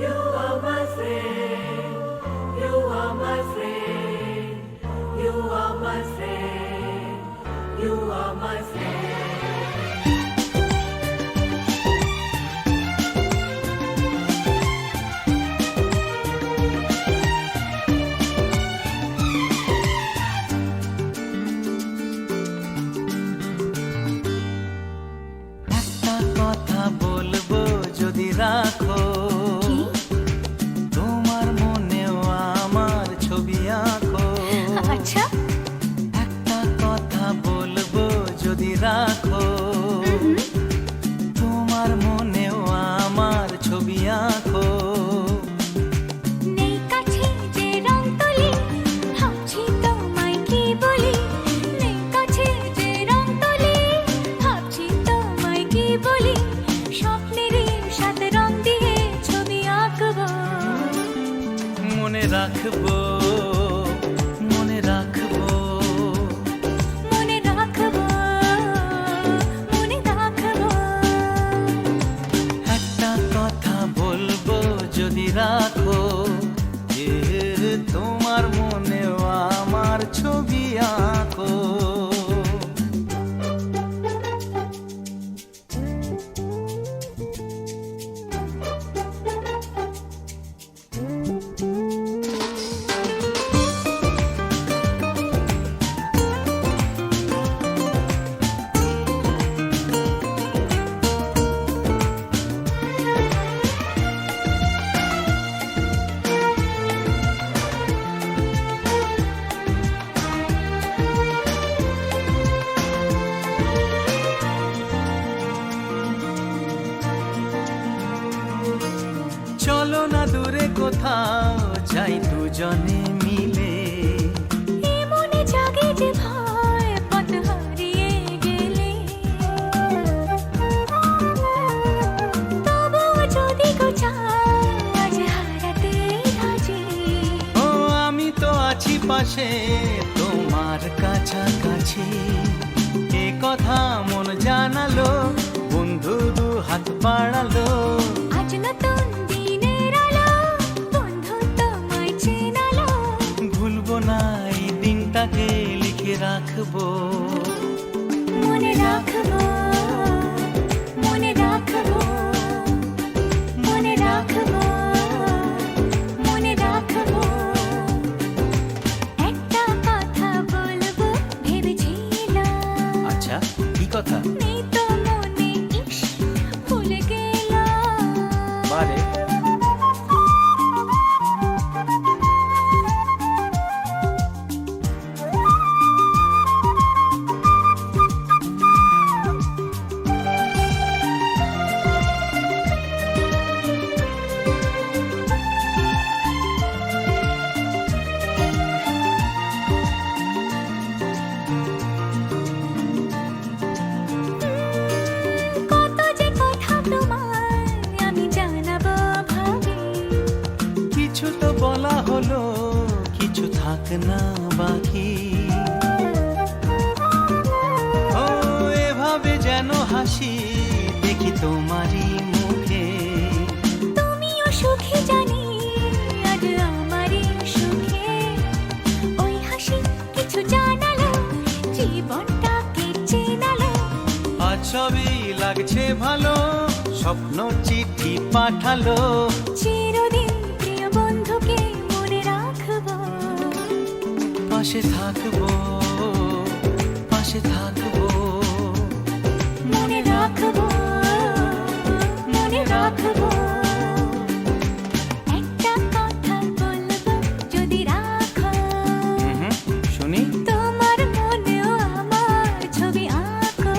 You are my friend. You are my friend. You are my friend. You are my friend. একটা কথা বলবো যদি রাখো, তোমার মনেও আমার ছবি আঁকো। আচ্ছা, একটা কথা বলবো যদি রাখো, তোমার মনেও আমার ছবি আঁকো। নেই কাছে যে রং তুলি, ভাবছি তোমায় কি বলি। নেই কাছে যে রং তুলি, ভাবছি তোমায় কি বলি। স্বপ্নেরই সাথে রং দিয়ে ছবি আঁকবো। মনে রাখবো, মনে রাখবো, মনে রাখবো, মনে রাখবো। একটা কথা বলবো যদি রাখো, যে তোমার মনেও আমার ছবি আঁকো। চলো না দূরে কোথাও যাই দুজনে মিলে। এ মনে জাগে যে ভয় পথ হারিয়ে গেলে। তবুও যদি গো চাও, আজ হারাতে রাজি। ও আমি তো আছি পাশে তোমার কাছাকাছি। এ কথা মন জানালো, বন্ধু দু হাত বাড়ালো। আজ নতুন দিনের আলো, বন্ধু তোমায় চেনালো। ভুলবো না এই দিনটাকে, লিখে রাখবো। মনে রাখবো, মনে রাখবো, মনে রাখবো, মনে রাখবো। একটা কথা বলবো ভেবেছিলাম। আচ্ছা, কি কথা? নেই তো মনে, ইস ভুলে গেলাম। বারে কত যে কথা তোমায় আমি জানাবো ভাবি। কিছু তো বলা হলো, কিছু থাক না বাকি। ও এভাবে যেন হাসি দেখি তোমারই মুখে। তুমিও সুখী জানি, আজ আমারই সুখে। ওই হাসি কিছু জানালো, জীবনটাকে চেনালো। আজ সবই লাগছে ভালো, স্বপ্ন চিঠি পাঠালো। চিরদিন প্রিয় বন্ধুকে মনে রাখবো। পাশে থাকবো, পাশে থাকবো। মনে রাখবো, মনে রাখবো। একটা কথা বলবো যদি রাখো, শুনি। তোমার মনেও আমার ছবি আঁকো।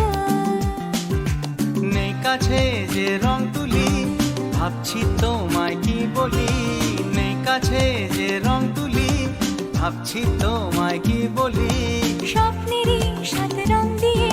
নেই কাছে যে রং তুলি, ভাবছি তোমায় কি বলি। নেই কাছে যে রং তুলি, ভাবছি তোমায় কি বলি। স্বপ্নেরই সাথে রং দিয়ে